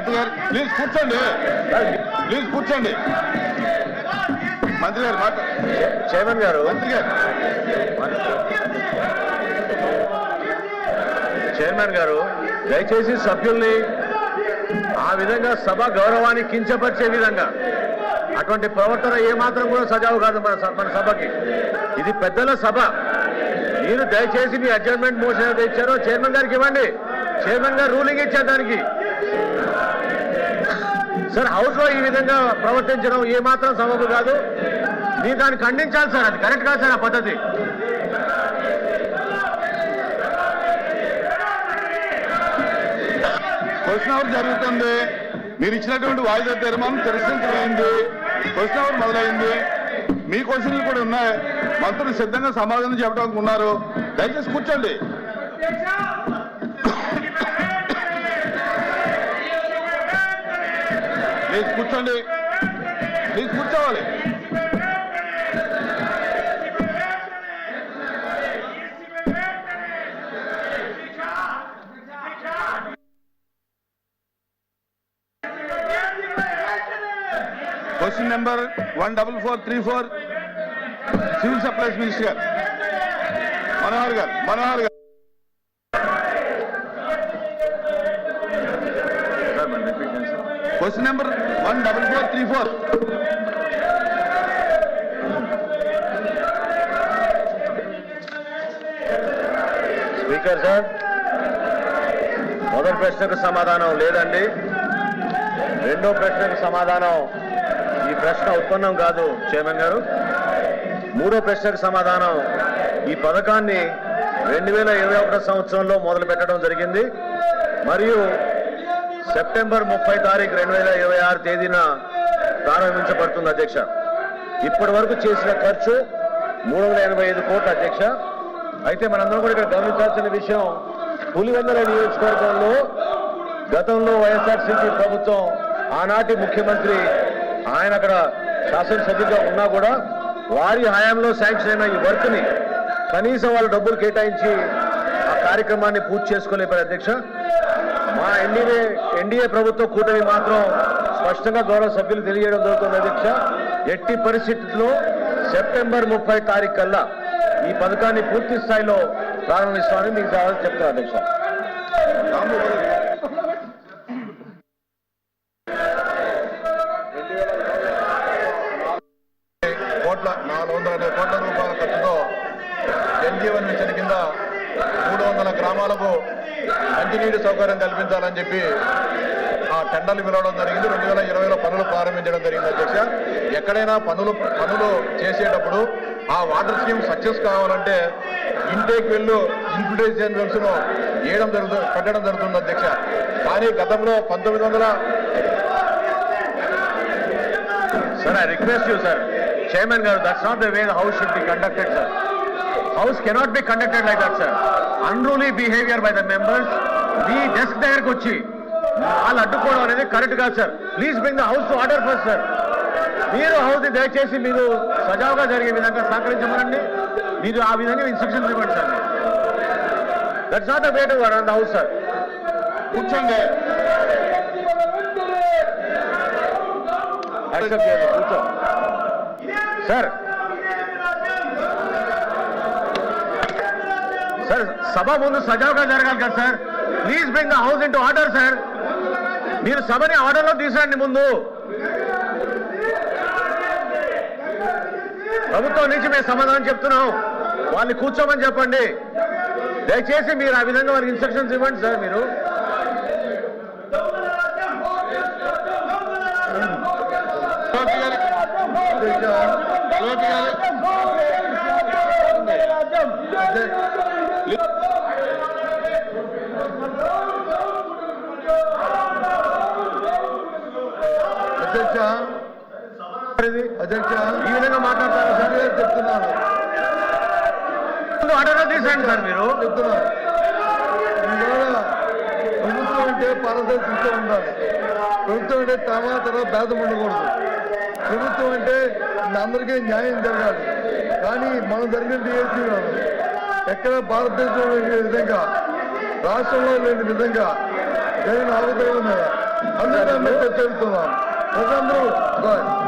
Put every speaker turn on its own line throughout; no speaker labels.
మంత్రి గారు ప్లీజ్ కూర్చోండి, ప్లీజ్ కూర్చోండి. మంత్రి గారు
చైర్మన్ గారు,
మంత్రి గారు,
చైర్మన్ గారు దయచేసి సభ్యుల్ని ఆ విధంగా సభ గౌరవాన్ని కించపరిచే విధంగా అటువంటి ప్రవర్తన ఏమాత్రం కూడా సజావు కాదు మన సభకి. ఇది పెద్దల సభ. మీరు దయచేసి మీ అడ్జర్న్మెంట్ మోషన్ ఏదైతే ఇచ్చారో చైర్మన్ గారికి ఇవ్వండి. చైర్మన్ గారు రూలింగ్ ఇచ్చారు దానికి. సార్ హౌస్ లో ఈ విధంగా ప్రవర్తించడం ఏమాత్రం సబబు కాదు. మీరు దాన్ని ఖండించాలి సార్. అది కరెక్ట్ కాదు సార్ ఆ పద్ధతి.
క్వశ్చన్ అవర్ జరుగుతుంది. మీరు ఇచ్చినటువంటి వాయిదా తీర్మానం తిరస్కరించమైంది. క్వశ్చన్ అవర్ మొదలైంది. మీ క్వశ్చన్లు కూడా ఉన్నాయి. మంత్రులు సిద్ధంగా సమాధానం చెప్పడానికి ఉన్నారు. దయచేసి కూర్చోండి. ప్లీజ్ కూర్చోండి, ప్లీజ్ కూర్చోవాలి. Question number 14434 civil supplies minister గారు మనోహర్ గారు. Question number 14434.
స్పీకర్ సార్, మొదటి ప్రశ్నకు సమాధానం లేదండి. రెండో ప్రశ్నకు సమాధానం ఈ ప్రశ్న ఉత్పన్నం కాదు చైర్మన్ గారు. మూడో ప్రశ్నకు సమాధానం ఈ పథకాన్ని 2021 సంవత్సరంలో మొదలు పెట్టడం జరిగింది మరియు సెప్టెంబర్ 30 తారీఖు 2026 తేదీన ప్రారంభించబడుతుంది అధ్యక్ష. ఇప్పటి వరకు చేసిన ఖర్చు 385 కోట్ల అధ్యక్ష. అయితే మనందరం కూడా ఇక్కడ గమనించాల్సిన విషయం, పులివెందుల నియోజకవర్గంలో గతంలో వైఎస్ఆర్సీపీ ప్రభుత్వం ఆనాటి ముఖ్యమంత్రి ఆయన అక్కడ శాసనసభ్యుగా ఉన్నా కూడా వారి హయాంలో శాంక్షన్ అయిన ఈ వర్క్ ని కనీసం వాళ్ళు డబ్బులు కేటాయించి ఆ కార్యక్రమాన్ని పూర్తి చేసుకోలేపారు అధ్యక్ష. మా ఎన్డీఏ ప్రభుత్వ కూటమి మాత్రం స్పష్టంగా గౌరవ సభ్యులు తెలియజేయడం జరుగుతుంది అధ్యక్ష. ఎట్టి పరిస్థితుల్లో సెప్టెంబర్ 30 తారీఖు కల్లా ఈ పథకాన్ని పూర్తి స్థాయిలో ప్రారంభిస్తామని మీకు చెప్తాను అధ్యక్ష.
కోట్ల రూపాయల ఖర్చుతో జనజీవన్ మిషన్ కింద 300 గ్రామాలకు మంచినీటి సౌకర్యం కల్పించాలని చెప్పి ఆ టెండర్లు పిలవడం జరిగింది. 2020లో పనులు ప్రారంభించడం జరిగింది అధ్యక్ష. ఎక్కడైనా పనులు చేసేటప్పుడు ఆ వాటర్ స్కీమ్ సక్సెస్ కావాలంటే ఇంటేక్ వెళ్ళు ఇన్ఫిల్ట్రేషన్ వెల్స్ ను పెట్టడం జరుగుతుంది అధ్యక్ష. కానీ గతంలో 1900
sir, I request you sir, Chairman garu, that's not the way the house should be conducted, sir. House cannot be conducted like that, sir. Unruly behavior by the members. The desk దగ్గరకు వచ్చి వాళ్ళు అడ్డుకోవడం అనేది correct కాదు sir. Please bring the house to order first sir. మీరు house ని దయచేసి మీరు సజావుగా జరిగే విధంగా సహకరించమనండి. మీరు ఆ విధంగా ఇన్స్ట్రక్షన్స్ ఇవ్వండి sir. That's not the way to run the house sir.
కూర్చోండి.
కూర్చో సార్. సార్, సభ ముందు సజావుగా జరగాలి కదా sir. Please bring the house in to order sir. మీరు సభని ఆర్డర్లో తీసుకురండి. ముందు ప్రభుత్వం నుంచి మేము సమాధానం చెప్తున్నాం. వాళ్ళని కూర్చోమని చెప్పండి దయచేసి. మీరు ఆ విధంగా వాళ్ళకి ఇన్స్ట్రక్షన్స్ ఇవ్వండి సార్. మీరు
అధ్యక్ష
ఈ విధంగా మాట్లాడతారా సార్?
చెప్తున్నాను.
ఆర్డర్ తీసేయండి సార్. మీరు
చెప్తున్నాను. ప్రభుత్వం అంటే పారదర్శకంగా ఉండాలి. ప్రభుత్వం అంటే తర్వాత భేదం ఉండకూడదు. ప్రభుత్వం అంటే అందరికీ న్యాయం జరగాలి. కానీ మనం జరిగింది ఏసీ కాదు. ఎక్కడ భారతదేశంలో లేని విధంగా, రాష్ట్రంలో లేని విధంగా జరిగిన అవతల మీద అందుకే చెబుతున్నాం. ప్రజలందరూ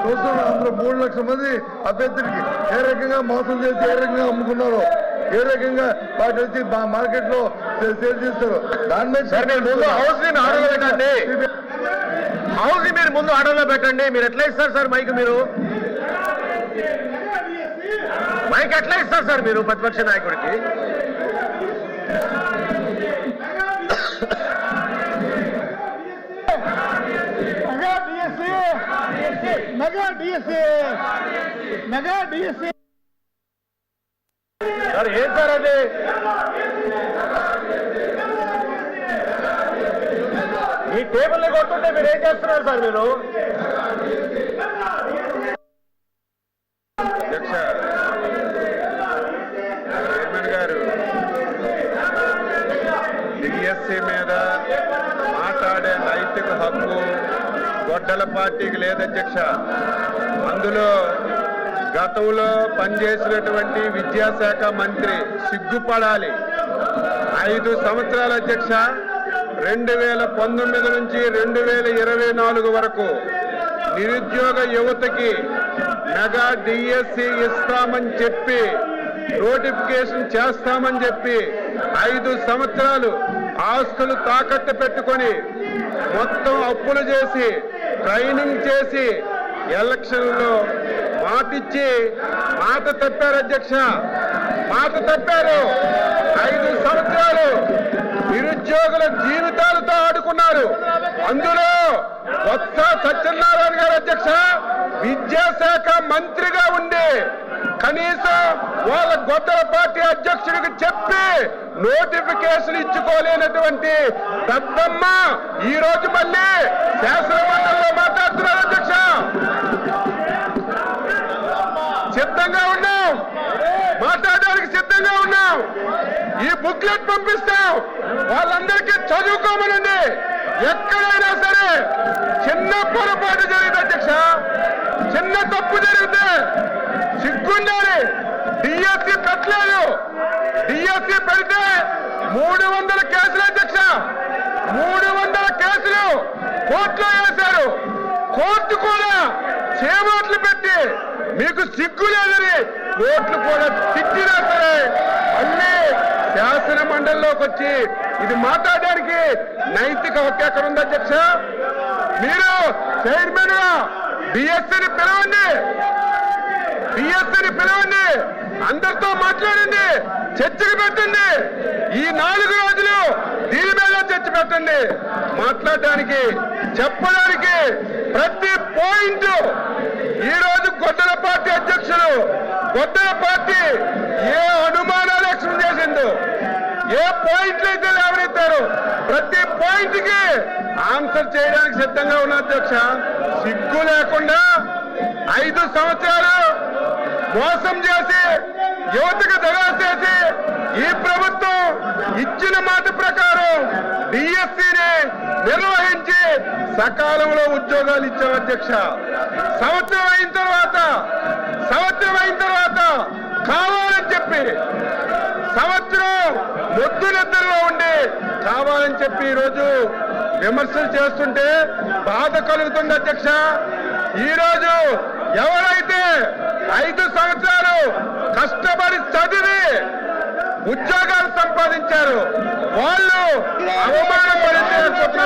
చూస్తున్నారు. అందరూ 3 లక్షల మంది అభ్యర్థులకి ఏ రకంగా మోసం చేసి ఏ రకంగా అమ్ముకున్నారో, ఏ రకంగా వాటి వచ్చి మార్కెట్ లో సేల్ చేస్తారు. దాని మీద
సార్ మీరు ముందు హౌస్ ని ఆర్డర్లో పెట్టండి. హౌస్ ని మీరు ముందు ఆర్డర్లో పెట్టండి. మీరు ఎట్లా ఇస్తారు సార్ మైక్? మీరు మైక్ ఎట్లా ఇస్తారు సార్ మీరు ప్రతిపక్ష నాయకుడికి? సార్ ఏం సార్ అది? ఈ టేబుల్ ని కొట్టుంటే మీరు ఏం చేస్తున్నారు సార్? మీరు
అధ్యక్ష చైర్మన్ గారు డిఎస్సి మీద మాట్లాడే నైతిక హక్కు గొడ్డల పార్టీకి లేదు అధ్యక్ష. అందులో గతంలో పనిచేసినటువంటి విద్యాశాఖ మంత్రి సిగ్గుపడాలి. 5 సంవత్సరాల అధ్యక్ష, 2019 నుంచి 2024 వరకు నిరుద్యోగ యువతకి మెగా డిఎస్సి ఇస్తామని చెప్పి, నోటిఫికేషన్ చేస్తామని చెప్పి 5 సంవత్సరాలు ఆస్తులు తాకట్టు పెట్టుకొని మొత్తం అప్పులు చేసి ట్రైనింగ్ చేసి ఎలక్షన్లో మాటిచ్చి మాట తప్పారు అధ్యక్ష. మాట తప్పారు. 5 సంవత్సరాలు నిరుద్యోగుల జీవితాలతో ఆడుకున్నారు. అందులో బొత్స సత్యనారాయణ గారు అధ్యక్ష విద్యాశాఖ మంత్రిగా ఉండి కనీసం వాళ్ళ గొడ్డల పార్టీ అధ్యక్షుడికి చెప్పి నోటిఫికేషన్ ఇచ్చుకోలేనటువంటి దద్దమ్మ ఈ రోజు మళ్ళీ శాసనమండలిలో మాట్లాడుతున్నారు అధ్యక్ష. సిద్ధంగా ఉన్నాం, మాట్లాడడానికి సిద్ధంగా ఉన్నాం. ఈ బుక్లెట్ పంపిస్తాం. వాళ్ళందరికీ చదువుకోమనండి. ఎక్కడైనా సరే చిన్న పొరపాటు జరిగింది అధ్యక్ష, చిన్న తప్పు జరిగితే సిగ్గుండాలి. డిఎస్సి పెట్టలేదు. డిఎస్సి పెడితే 300 కేసులు అధ్యక్ష. 300 కేసులు కోర్టులో వేశారు. కోర్టు కూడా చేమాట్లు పెట్టి మీకు సిగ్గు లేదని కోర్టులు కూడా తిట్టినా సరే మళ్ళీ శాసన మండలిలోకి వచ్చి ఇది మాట్లాడడానికి నైతిక హక్కు ఎక్కడ ఉంది అధ్యక్ష? మీరు చైర్మన్ గా డిఎస్సిని పిలవండి, డిఎస్సిని పిలవండి, అందరితో మాట్లాడండి, చర్చకు పెట్టండి. ఈ 4 రోజులు దీని మీద చర్చ పెట్టండి. మాట్లాడడానికి చెప్పడానికి ప్రతి పాయింట్ ఈ రోజు గొడ్డల పార్టీ అధ్యక్షులు గొడ్డల పార్టీ ఏ అనుమానాలు వ్యక్తం చేసిందో, ఏ పాయింట్లు అయితే లేవనెత్తారో ప్రతి పాయింట్ కి ఆన్సర్ చేయడానికి సిద్ధంగా ఉన్న అధ్యక్ష. సిగ్గు లేకుండా 5 సంవత్సరాలు మోసం చేసి యువతకు దగాలు చేసి ఈ ప్రభుత్వం ఇచ్చిన మాట ప్రకారం డిఎస్సిని నిర్వహించి సకాలంలో ఉద్యోగాలు ఇచ్చాం అధ్యక్ష. సంవత్సరం అయిన తర్వాత కావాలని చెప్పి సంవత్సరం మొద్దు నిద్రలో ఉండి కావాలని చెప్పి ఈరోజు విమర్శలు చేస్తుంటే బాధ కలుగుతుంది అధ్యక్ష. ఈరోజు ఎవరైతే 5 సంవత్సరాలు కష్టపడి చదివి ఉద్యోగాలు సంపాదించారు వాళ్ళు అవమానపడితే అధ్యక్ష.